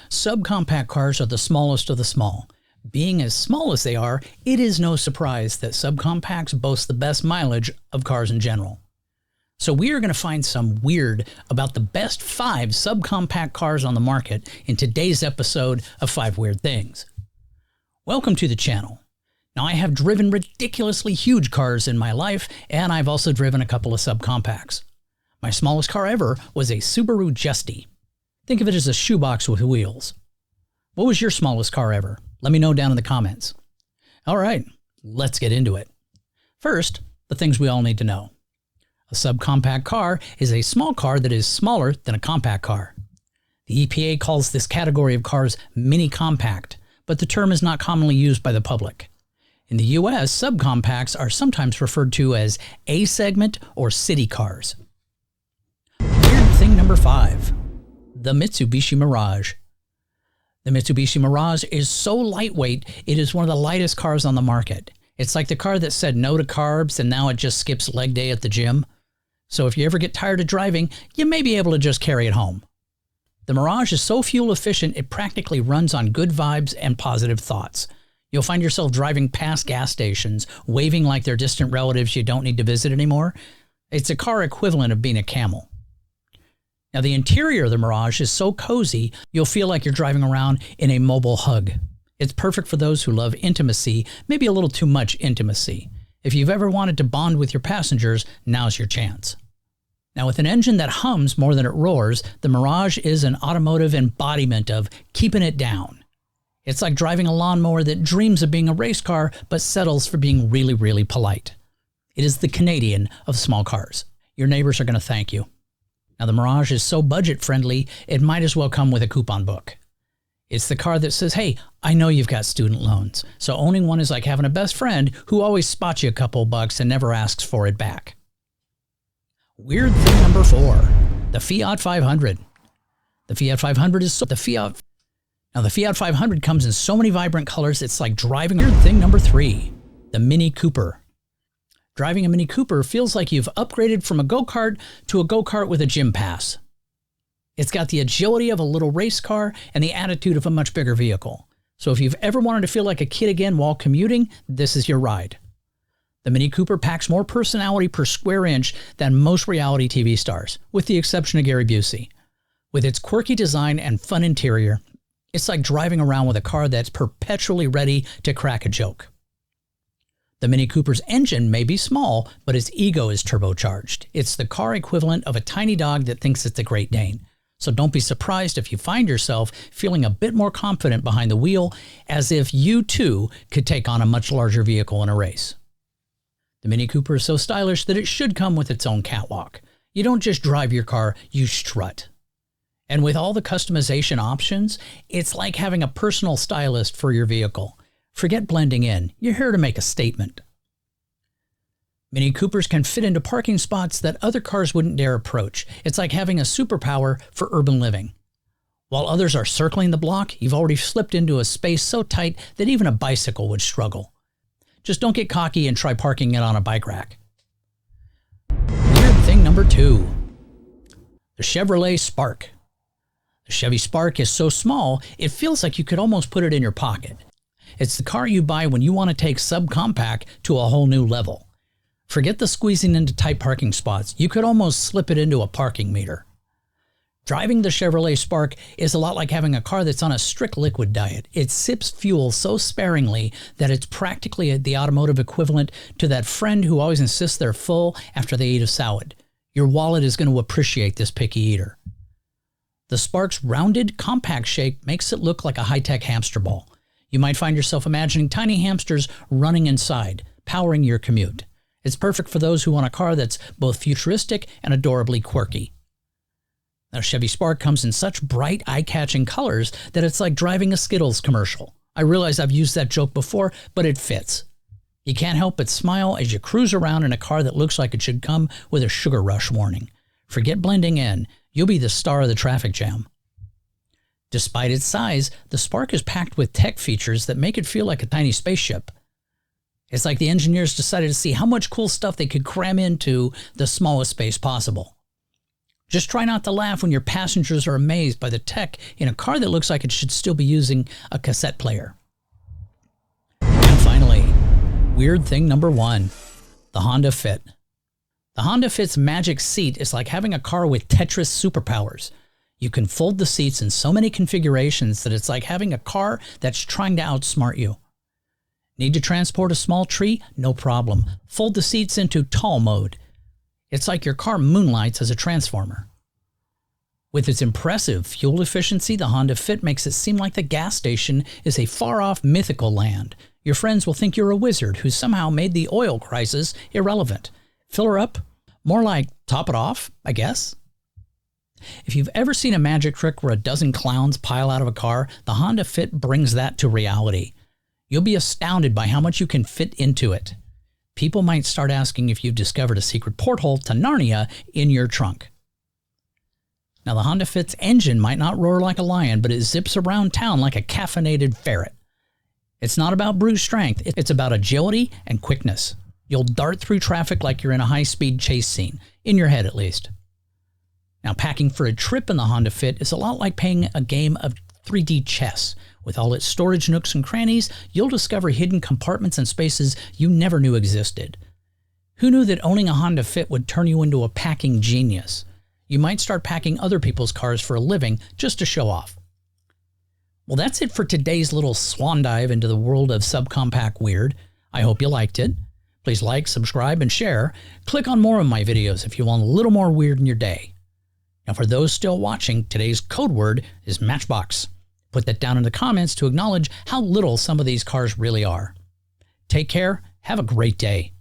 Subcompact cars are the smallest of the small. Being as small as they are, it is no surprise that subcompacts boast the best mileage of cars in general. So we are going to find some weird about the best 5 subcompact cars on the market in today's episode of 5 Weird Things. Welcome to the channel. Now, I have driven ridiculously huge cars in my life, and I've also driven a couple of subcompacts. My smallest car ever was a Subaru Justy. Think of it as a shoebox with wheels. What was your smallest car ever? Let me know down in the comments. All right, let's get into it. First, the things we all need to know. A subcompact car is a small car that is smaller than a compact car. The EPA calls this category of cars mini compact, but the term is not commonly used by the public. In the US, subcompacts are sometimes referred to as A-segment or city cars. Weird thing number 5, the Mitsubishi Mirage. The Mitsubishi Mirage is so lightweight, it is one of the lightest cars on the market. It's like the car that said no to carbs and now it just skips leg day at the gym. So if you ever get tired of driving, you may be able to just carry it home. The Mirage is so fuel efficient, it practically runs on good vibes and positive thoughts. You'll find yourself driving past gas stations, waving like they're distant relatives you don't need to visit anymore. It's a car equivalent of being a camel. Now, the interior of the Mirage is so cozy, you'll feel like you're driving around in a mobile hug. It's perfect for those who love intimacy, maybe a little too much intimacy. If you've ever wanted to bond with your passengers, now's your chance. Now, with an engine that hums more than it roars, the Mirage is an automotive embodiment of keeping it down. It's like driving a lawnmower that dreams of being a race car, but settles for being really, really polite. It is the Canadian of small cars. Your neighbors are going to thank you. Now, the Mirage is so budget-friendly, it might as well come with a coupon book. It's the car that says, hey, I know you've got student loans, so owning one is like having a best friend who always spots you a couple bucks and never asks for it back. Weird thing number 4, the Fiat 500. The Fiat 500 is so... Now, the Fiat 500 comes in so many vibrant colors, it's like driving... Weird thing number 3, the Mini Cooper. Driving a Mini Cooper feels like you've upgraded from a go-kart to a go-kart with a gym pass. It's got the agility of a little race car and the attitude of a much bigger vehicle. So if you've ever wanted to feel like a kid again while commuting, this is your ride. The Mini Cooper packs more personality per square inch than most reality TV stars, with the exception of Gary Busey. With its quirky design and fun interior, it's like driving around with a car that's perpetually ready to crack a joke. The Mini Cooper's engine may be small, but its ego is turbocharged. It's the car equivalent of a tiny dog that thinks it's a Great Dane. So don't be surprised if you find yourself feeling a bit more confident behind the wheel, as if you too could take on a much larger vehicle in a race. The Mini Cooper is so stylish that it should come with its own catwalk. You don't just drive your car, you strut. And with all the customization options, it's like having a personal stylist for your vehicle. Forget blending in. You're here to make a statement. Mini Coopers can fit into parking spots that other cars wouldn't dare approach. It's like having a superpower for urban living. While others are circling the block, you've already slipped into a space so tight that even a bicycle would struggle. Just don't get cocky and try parking it on a bike rack. Weird thing number 2, the Chevrolet Spark. The Chevy Spark is so small, it feels like you could almost put it in your pocket. It's the car you buy when you want to take subcompact to a whole new level. Forget the squeezing into tight parking spots. You could almost slip it into a parking meter. Driving the Chevrolet Spark is a lot like having a car that's on a strict liquid diet. It sips fuel so sparingly that it's practically the automotive equivalent to that friend who always insists they're full after they eat a salad. Your wallet is going to appreciate this picky eater. The Spark's rounded, compact shape makes it look like a high-tech hamster ball. You might find yourself imagining tiny hamsters running inside, powering your commute. It's perfect for those who want a car that's both futuristic and adorably quirky. Now, Chevy Spark comes in such bright, eye-catching colors that it's like driving a Skittles commercial. I realize I've used that joke before, but it fits. You can't help but smile as you cruise around in a car that looks like it should come with a sugar rush warning. Forget blending in. You'll be the star of the traffic jam. Despite its size, the Spark is packed with tech features that make it feel like a tiny spaceship. It's like the engineers decided to see how much cool stuff they could cram into the smallest space possible. Just try not to laugh when your passengers are amazed by the tech in a car that looks like it should still be using a cassette player. And finally, weird thing number 1, the Honda Fit. The Honda Fit's magic seat is like having a car with Tetris superpowers. You can fold the seats in so many configurations that it's like having a car that's trying to outsmart you. Need to transport a small tree? No problem. Fold the seats into tall mode. It's like your car moonlights as a transformer. With its impressive fuel efficiency, the Honda Fit makes it seem like the gas station is a far-off mythical land. Your friends will think you're a wizard who somehow made the oil crisis irrelevant. Fill her up? More like top it off, I guess. If you've ever seen a magic trick where a dozen clowns pile out of a car, the Honda Fit brings that to reality. You'll be astounded by how much you can fit into it. People might start asking if you've discovered a secret porthole to Narnia in your trunk. Now, the Honda Fit's engine might not roar like a lion, but it zips around town like a caffeinated ferret. It's not about brute strength, it's about agility and quickness. You'll dart through traffic like you're in a high-speed chase scene, in your head at least. Now, packing for a trip in the Honda Fit is a lot like playing a game of 3D chess. With all its storage nooks and crannies, you'll discover hidden compartments and spaces you never knew existed. Who knew that owning a Honda Fit would turn you into a packing genius? You might start packing other people's cars for a living just to show off. Well, that's it for today's little swan dive into the world of subcompact weird. I hope you liked it. Please like, subscribe, and share. Click on more of my videos if you want a little more weird in your day. Now, for those still watching, today's code word is Matchbox. Put that down in the comments to acknowledge how little some of these cars really are. Take care. Have a great day.